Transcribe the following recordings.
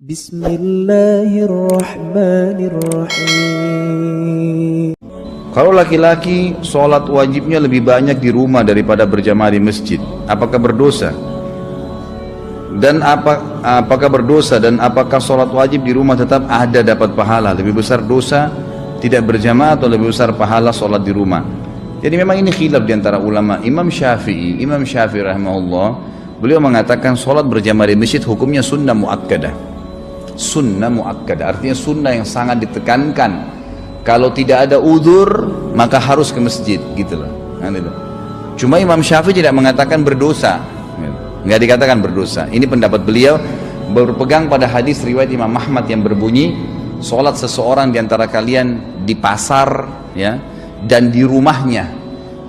Bismillahirrahmanirrahim. Kalau laki-laki, sholat wajibnya lebih banyak di rumah daripada berjamaah di masjid. Apakah berdosa? Dan apakah berdosa dan apakah sholat wajib di rumah tetap ada dapat pahala? Lebih besar dosa tidak berjamaah atau lebih besar pahala sholat di rumah? Jadi memang ini khilaf di antara ulama. Imam Syafi'i rahimahullah, beliau mengatakan sholat berjamaah di masjid hukumnya sunnah muakkadah. Sunnah muakkadah artinya sunnah yang sangat ditekankan. Kalau tidak ada udzur maka harus ke masjid, gitu loh. Cuma Imam Syafi'i tidak mengatakan berdosa, nggak dikatakan berdosa. Ini pendapat beliau berpegang pada hadis riwayat Imam Ahmad yang berbunyi, sholat seseorang di antara kalian di pasar, ya, dan di rumahnya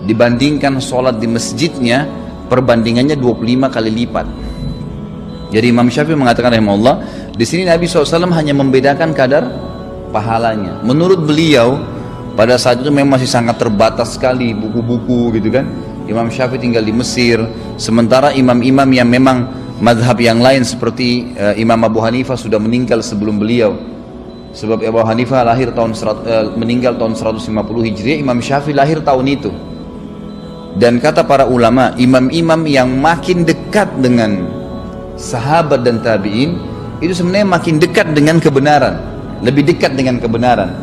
dibandingkan sholat di masjidnya, perbandingannya 25 kali lipat. Jadi Imam Syafi'i mengatakan rahimahullah, di sini Nabi SAW hanya membedakan kadar pahalanya. Menurut beliau pada saat itu memang masih sangat terbatas sekali buku-buku, gitu kan. Imam Syafi'i tinggal di Mesir, sementara imam-imam yang memang mazhab yang lain seperti Imam Abu Hanifah sudah meninggal sebelum beliau. Sebab Abu Hanifah meninggal tahun 150 Hijriah, Imam Syafi'i lahir tahun itu. Dan kata para ulama, imam-imam yang makin dekat dengan sahabat dan tabi'in itu sebenarnya makin dekat dengan kebenaran, lebih dekat dengan kebenaran,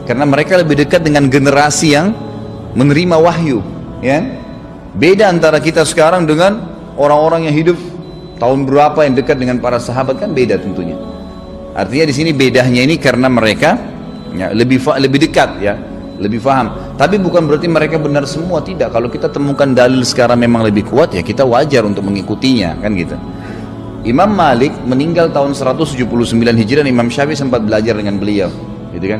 karena mereka lebih dekat dengan generasi yang menerima wahyu, ya. Beda antara kita sekarang dengan orang-orang yang hidup tahun berapa yang dekat dengan para sahabat, kan beda tentunya. Artinya di sini bedanya ini karena mereka, ya, lebih dekat, ya, lebih paham. Tapi bukan berarti mereka benar semua, tidak. Kalau kita temukan dalil sekarang memang lebih kuat, ya kita wajar untuk mengikutinya, kan gitu. Imam Malik meninggal tahun 179 Hijriah, Imam Syafi'i sempat belajar dengan beliau, gitu kan.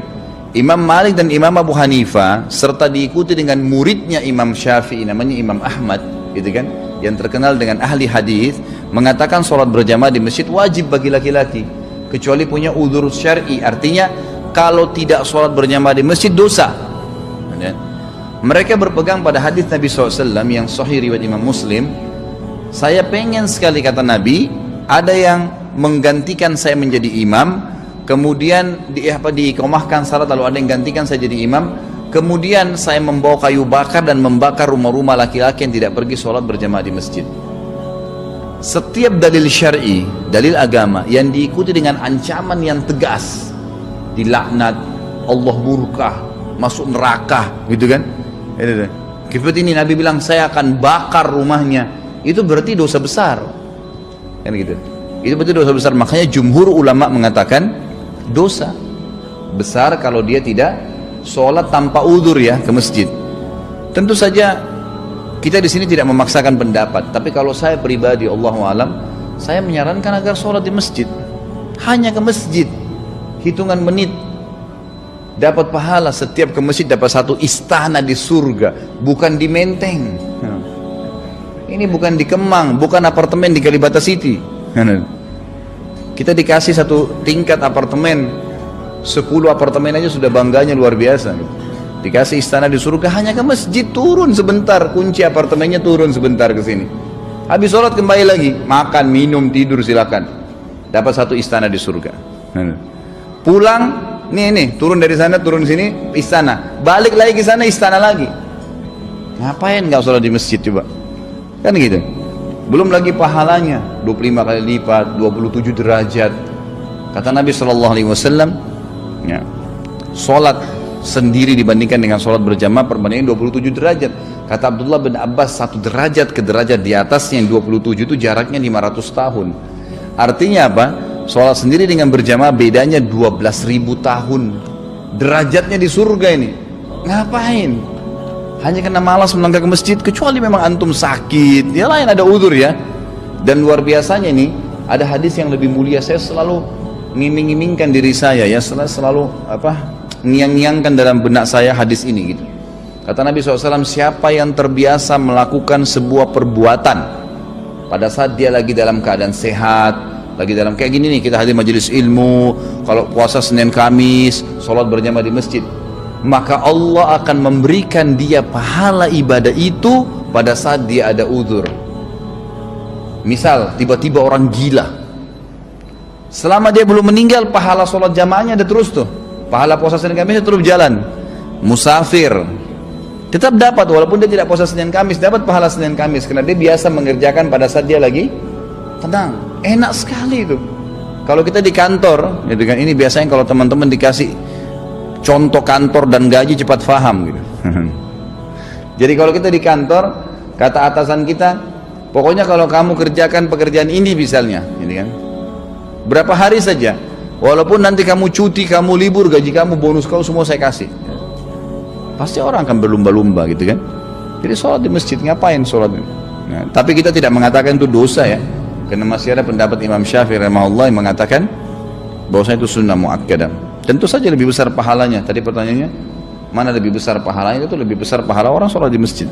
Imam Malik dan Imam Abu Hanifah serta diikuti dengan muridnya Imam Syafi'i namanya Imam Ahmad, gitu kan, yang terkenal dengan ahli hadis, mengatakan sholat berjamaah di masjid wajib bagi laki-laki kecuali punya udzur syar'i. Artinya kalau tidak sholat berjamaah di masjid dosa. Mereka berpegang pada hadis Nabi SAW yang sahih riwayat Imam Muslim. Saya pengen sekali, kata Nabi, ada yang menggantikan saya menjadi imam, kemudian diiqamahkan salat, lalu ada yang gantikan saya jadi imam, kemudian saya membawa kayu bakar dan membakar rumah-rumah laki-laki yang tidak pergi sholat berjamaah di masjid. Setiap dalil syar'i, dalil agama yang diikuti dengan ancaman yang tegas, dilaknat, Allah murka, masuk neraka, gitu kan. Seperti ini Nabi bilang, saya akan bakar rumahnya, itu berarti dosa besar, kan gitu. Itu berarti dosa besar. Makanya jumhur ulama mengatakan dosa besar kalau dia tidak sholat tanpa udzur, ya, ke masjid. Tentu saja kita di sini tidak memaksakan pendapat, tapi kalau saya pribadi, Allahu a'lam, saya menyarankan agar sholat di masjid, hanya ke masjid, hitungan menit, dapat pahala. Setiap ke masjid dapat satu istana di surga, bukan di Menteng. Ini bukan di Kemang, bukan apartemen di Kalibata City. Kita dikasih satu tingkat apartemen, 10 apartemen aja sudah bangganya luar biasa. Dikasih istana di surga, hanya ke masjid, turun sebentar, kunci apartemennya, turun sebentar ke sini. Habis sholat kembali lagi, makan, minum, tidur, silakan. Dapat satu istana di surga. Pulang, nih, turun dari sana, turun sini, istana. Balik lagi ke sana, istana lagi. Ngapain nggak sholat di masjid coba? Kan gitu. Belum lagi pahalanya 25 kali lipat, 27 derajat. Kata Nabi SAW, ya, sholat sendiri dibandingkan dengan sholat berjamaah perbandingan 27 derajat. Kata Abdullah bin Abbas, 1 derajat ke derajat di atasnya yang 27 itu jaraknya 500 tahun. Artinya apa? Sholat sendiri dengan berjamaah bedanya 12.000 tahun. Derajatnya di surga ini. Ngapain? Hanya karena malas melangkah ke masjid, kecuali memang antum sakit, ya lain ada udzur, ya. Dan luar biasanya ini ada hadis yang lebih mulia. Saya selalu ngiming-ngimingkan diri saya, ya, selalu ngiang-ngiangkan dalam benak saya hadis ini, gitu. Kata Nabi SAW, siapa yang terbiasa melakukan sebuah perbuatan pada saat dia lagi dalam keadaan sehat, lagi dalam kayak gini nih, kita hadir majelis ilmu, kalau puasa Senin Kamis, sholat berjamaah di masjid, maka Allah akan memberikan dia pahala ibadah itu pada saat dia ada udzur. Misal tiba-tiba orang gila, Selama dia belum meninggal, pahala sholat jamaahnya ada terus tuh. Pahala puasa Senin Kamis terus jalan. Musafir tetap dapat, walaupun dia tidak puasa Senin Kamis, dapat pahala Senin Kamis karena dia biasa mengerjakan pada saat dia lagi tenang. Enak sekali itu. Kalau kita di kantor, gitu kan, ini biasanya kalau teman-teman dikasih contoh kantor dan gaji cepat paham gitu. Jadi kalau kita di kantor, kata atasan kita, pokoknya kalau kamu kerjakan pekerjaan ini misalnya, gitu kan, berapa hari saja, walaupun nanti kamu cuti, kamu libur, gaji kamu, bonus kau semua saya kasih. Pasti orang akan berlumba-lumba gitu kan. Jadi sholat di masjid, ngapain sholat? Nah, tapi kita tidak mengatakan itu dosa ya, karena masih ada pendapat Imam Syafi'i rahimahullah yang mengatakan bahwasanya itu sunnah muakkadah. Tentu saja lebih besar pahalanya. Tadi pertanyaannya, mana lebih besar pahalanya? Itu lebih besar pahala orang sholat di masjid.